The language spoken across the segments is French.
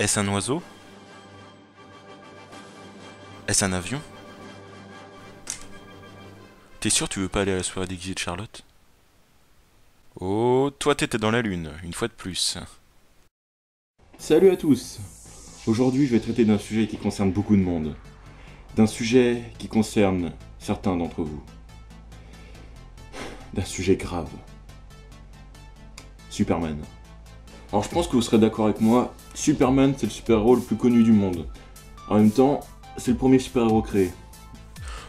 Est-ce un oiseau? Est-ce un avion? T'es sûr tu veux pas aller à la soirée déguisée de Charlotte? Oh, toi t'étais dans la lune, une fois de plus. Salut à tous. Aujourd'hui, je vais traiter d'un sujet qui concerne beaucoup de monde. D'un sujet qui concerne certains d'entre vous. D'un sujet grave. Superman. Alors je pense que vous serez d'accord avec moi, Superman c'est le super-héros le plus connu du monde. En même temps, c'est le premier super-héros créé.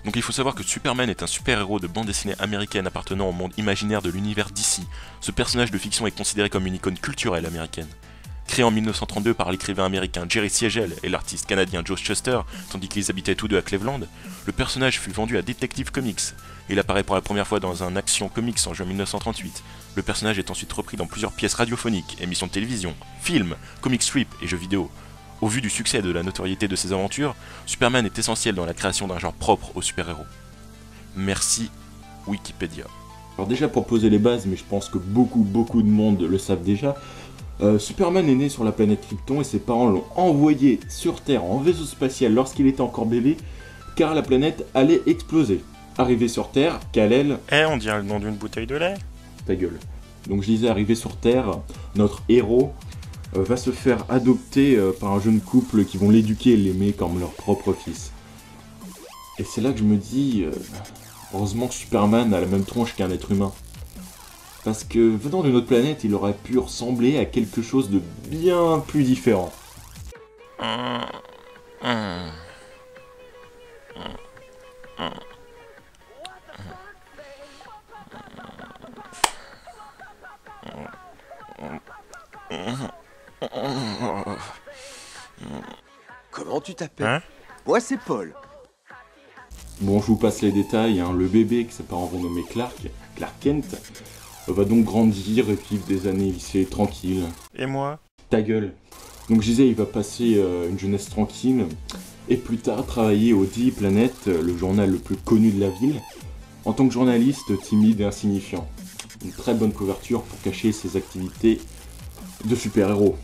Donc il faut savoir que Superman est un super-héros de bande dessinée américaine appartenant au monde imaginaire de l'univers DC. Ce personnage de fiction est considéré comme une icône culturelle américaine. Créé en 1932 par l'écrivain américain Jerry Siegel et l'artiste canadien Joe Shuster, tandis qu'ils habitaient tous deux à Cleveland, le personnage fut vendu à Detective Comics. Il apparaît pour la première fois dans un Action Comics en juin 1938. Le personnage est ensuite repris dans plusieurs pièces radiophoniques, émissions de télévision, films, comic strips et jeux vidéo. Au vu du succès et de la notoriété de ses aventures, Superman est essentiel dans la création d'un genre propre aux super-héros. Merci Wikipédia. Alors déjà pour poser les bases, mais je pense que beaucoup de monde le savent déjà, Superman est né sur la planète Krypton et ses parents l'ont envoyé sur Terre en vaisseau spatial lorsqu'il était encore bébé, car la planète allait exploser. Arrivé sur Terre, Kal-El... On dirait le nom d'une bouteille de lait. Ta gueule. Donc je disais, arrivé sur Terre, notre héros va se faire adopter par un jeune couple qui vont l'éduquer et l'aimer comme leur propre fils. Et c'est là que je me dis, heureusement que Superman a la même tronche qu'un être humain. Parce que venant de notre planète, il aurait pu ressembler à quelque chose de bien plus différent. Comment tu t'appelles? Hein? Moi c'est Paul. Bon, je vous passe les détails, hein. Le bébé que ses parents vont nommer Clark Kent, va donc grandir et vivre des années lycée tranquilles. Et moi? Ta gueule. Donc je disais, il va passer une jeunesse tranquille, et plus tard travailler au Daily Planet, le journal le plus connu de la ville, en tant que journaliste timide et insignifiant. Une très bonne couverture pour cacher ses activités de super-héros.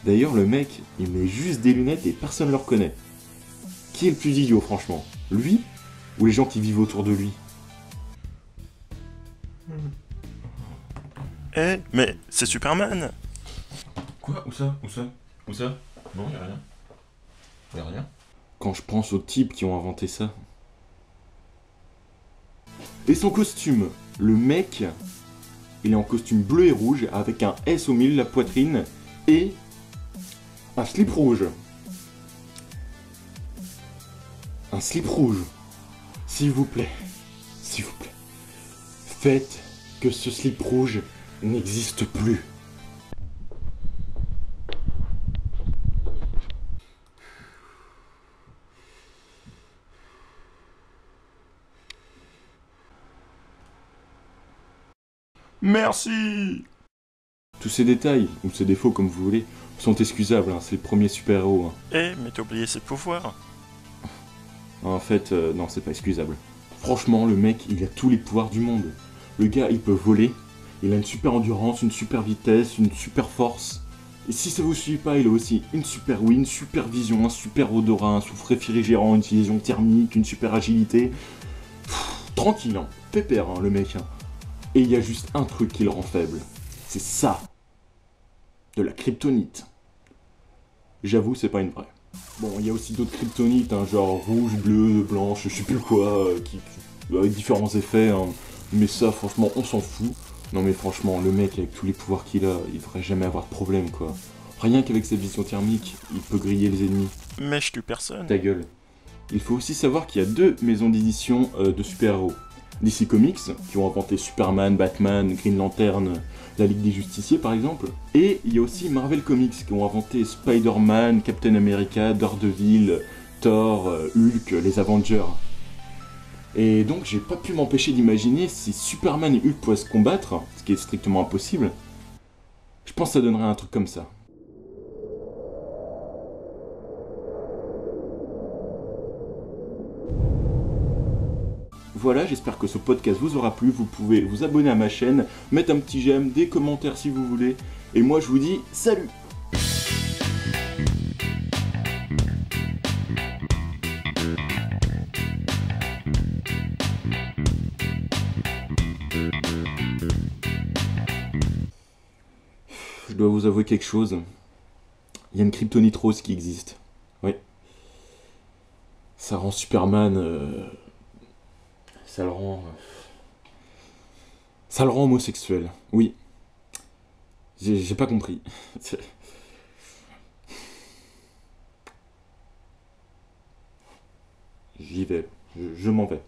D'ailleurs, le mec, il met juste des lunettes et personne ne le reconnaît. Qui est le plus idiot, franchement? Lui ou les gens qui vivent autour de lui? Mais c'est Superman! Quoi? Où ça? Non, y'a rien. Y'a rien. Quand je pense aux types qui ont inventé ça. Et son costume, le mec, il est en costume bleu et rouge avec un S au milieu de la poitrine et un slip rouge. Un slip rouge. S'il vous plaît, faites que ce slip rouge n'existe plus. Merci! Tous ces détails, ou ces défauts comme vous voulez, sont excusables, hein, c'est le premier super-héros. Hein. Mais t'as oublié ses pouvoirs. En fait, non, c'est pas excusable. Franchement, le mec, il a tous les pouvoirs du monde. Le gars, il peut voler, il a une super endurance, une super vitesse, une super force. Et si ça vous suffit pas, il a aussi une super ouïe, une super vision, un super odorat, un souffle réfrigérant, une vision thermique, une super agilité. Tranquille, hein, pépère, hein, le mec. Hein. Et il y a juste un truc qui le rend faible. C'est ça. De la kryptonite. J'avoue, c'est pas une vraie. Bon, il y a aussi d'autres kryptonites, hein, genre rouge, bleu, blanche, je sais plus quoi, avec différents effets, hein. Mais ça, franchement, on s'en fout. Non mais franchement, le mec, avec tous les pouvoirs qu'il a, il devrait jamais avoir de problème, quoi. Rien qu'avec sa vision thermique, il peut griller les ennemis. Mais je tue personne. Ta gueule. Il faut aussi savoir qu'il y a deux maisons d'édition de super-héros. DC Comics, qui ont inventé Superman, Batman, Green Lantern, la Ligue des Justiciers par exemple. Et il y a aussi Marvel Comics, qui ont inventé Spider-Man, Captain America, Daredevil, Thor, Hulk, les Avengers. Et donc j'ai pas pu m'empêcher d'imaginer si Superman et Hulk pouvaient se combattre, ce qui est strictement impossible. Je pense que ça donnerait un truc comme ça. Voilà, j'espère que ce podcast vous aura plu. Vous pouvez vous abonner à ma chaîne, mettre un petit j'aime, des commentaires si vous voulez. Et moi je vous dis salut! Je dois vous avouer quelque chose. Il y a une kryptonite rose qui existe. Oui. Ça rend Superman... Ça le rend... Ça le rend homosexuel. Oui. J'ai pas compris. J'y vais. Je m'en vais.